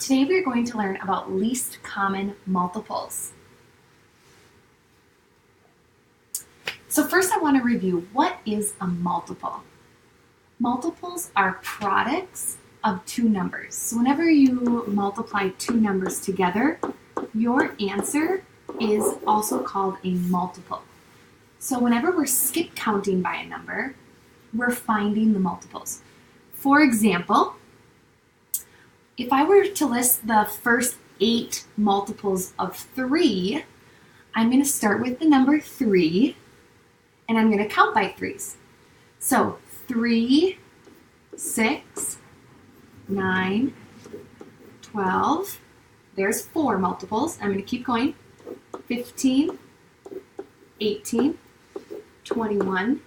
Today we are going to learn about least common multiples. So first I want to review, what is a multiple? Multiples are products of two numbers. So whenever you multiply two numbers together, your answer is also called a multiple. So whenever we're skip counting by a number, we're finding the multiples. For example, if I were to list the first 8 multiples of 3, I'm going to start with the number 3, and I'm going to count by 3s. So 3, 6, 9, 12, there's 4 multiples. I'm going to keep going. 15, 18, 21,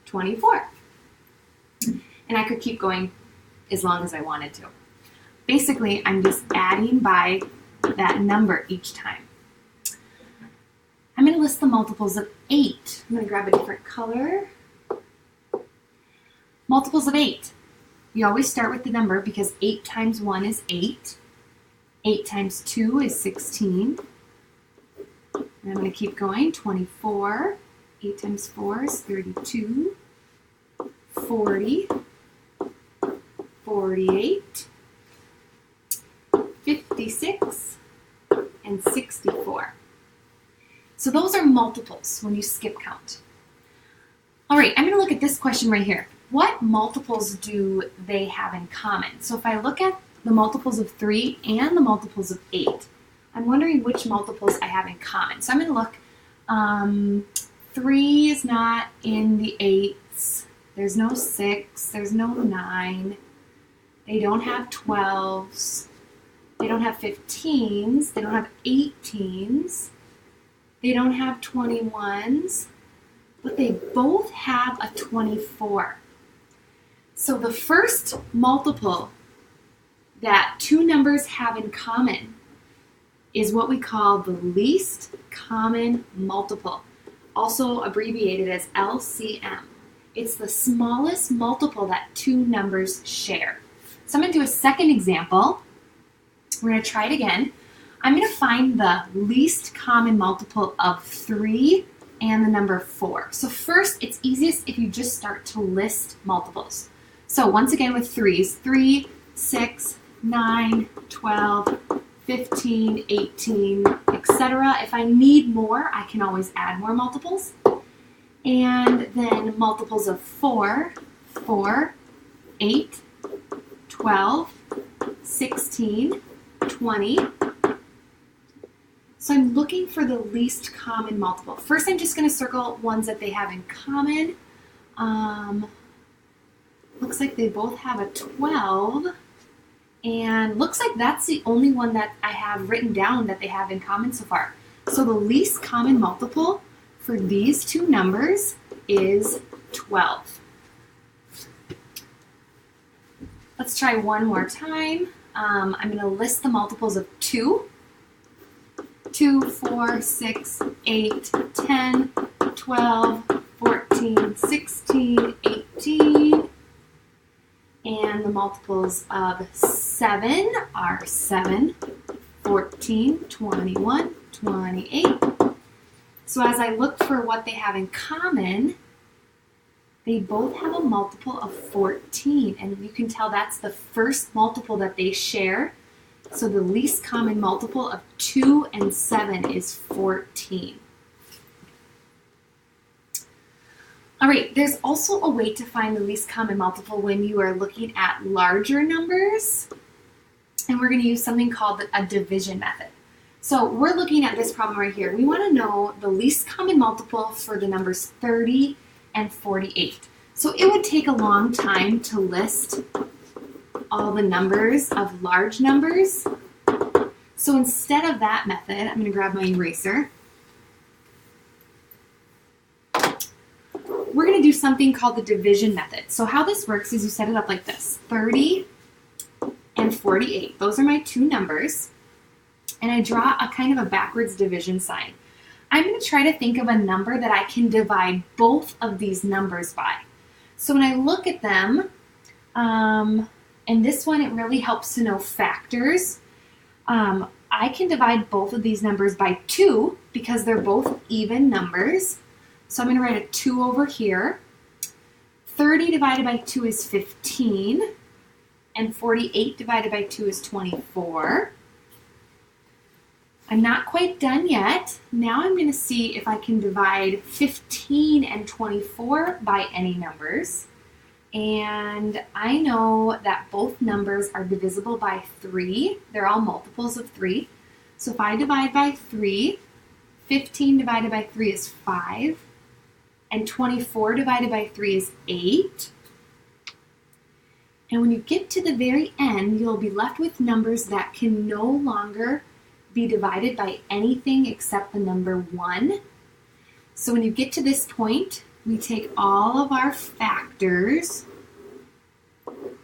24. And I could keep going as long as I wanted to. Basically, I'm just adding by that number each time. I'm going to list the multiples of 8. I'm going to grab a different color. Multiples of 8. You always start with the number because 8 times 1 is 8. 8 times 2 is 16. And I'm going to keep going. 24. 8 times 4 is 32. 40. 48, 56, and 64. So those are multiples when you skip count. All right, I'm going to look at this question right here. What multiples do they have in common? So if I look at the multiples of 3 and the multiples of 8, I'm wondering which multiples I have in common. So I'm going to look. 3 is not in the 8s. There's no 6. There's no 9. They don't have 12s, they don't have 15s, they don't have 18s, they don't have 21s, but they both have a 24. So the first multiple that two numbers have in common is what we call the least common multiple, also abbreviated as LCM. It's the smallest multiple that two numbers share. So I'm going to do a second example. We're going to try it again. I'm going to find the least common multiple of 3 and the number 4. So first, it's easiest if you just start to list multiples. So once again with 3s, 3, 6, 9, 12, 15, 18, etc. If I need more, I can always add more multiples. And then multiples of 4, 4, 8, 12, 16, 20. So I'm looking for the least common multiple. First, I'm just going to circle ones that they have in common. Looks like they both have a 12. And looks like that's the only one that I have written down that they have in common so far. So the least common multiple for these two numbers is 12. Let's try one more time. I'm going to list the multiples of 2. 2, 4, 6, 8, 10, 12, 14, 16, 18. And the multiples of 7 are 7, 14, 21, 28. So as I look for what they have in common, they both have a multiple of 14, and you can tell that's the first multiple that they share. So the least common multiple of 2 and 7 is 14. All right, there's also a way to find the least common multiple when you are looking at larger numbers, and we're going to use something called a division method. So we're looking at this problem right here. We want to know the least common multiple for the numbers 30 and 48. So it would take a long time to list all the numbers of large numbers. So instead of that method, I'm going to grab my eraser. We're going to do something called the division method. So how this works is you set it up like this. 30 and 48. Those are my two numbers. And I draw a kind of a backwards division sign. I'm going to try to think of a number that I can divide both of these numbers by. So when I look at them, And this one, it really helps to know factors. I can divide both of these numbers by 2 because they're both even numbers. So I'm going to write a 2 over here. 30 divided by 2 is 15. And 48 divided by 2 is 24. I'm not quite done yet. Now I'm going to see if I can divide 15 and 24 by any numbers. And I know that both numbers are divisible by 3. They're all multiples of 3. So if I divide by 3, 15 divided by 3 is 5. And 24 divided by 3 is 8. And when you get to the very end, you'll be left with numbers that can no longer be divided by anything except the number 1. So when you get to this point, we take all of our factors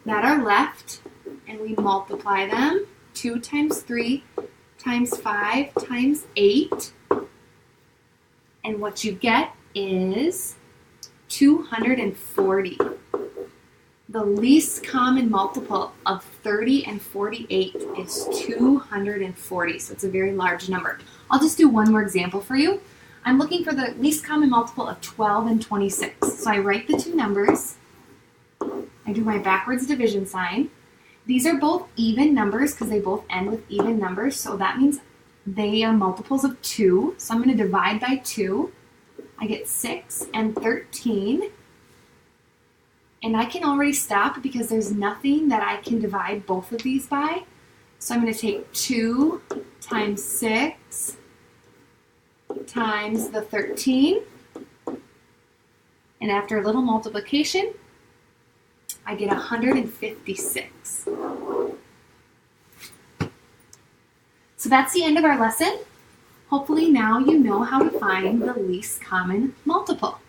that are left and we multiply them. 2 times 3 times 5 times 8. And what you get is 240. The least common multiple of 30 and 48 is 240, so it's a very large number. I'll just do one more example for you. I'm looking for the least common multiple of 12 and 26. So I write the two numbers. I do my backwards division sign. These are both even numbers because they both end with even numbers, so that means they are multiples of 2. So I'm going to divide by 2. I get 6 and 13. And I can already stop because there's nothing that I can divide both of these by. So I'm going to take 2 times 6 times the 13. And after a little multiplication, I get 156. So that's the end of our lesson. Hopefully now you know how to find the least common multiple.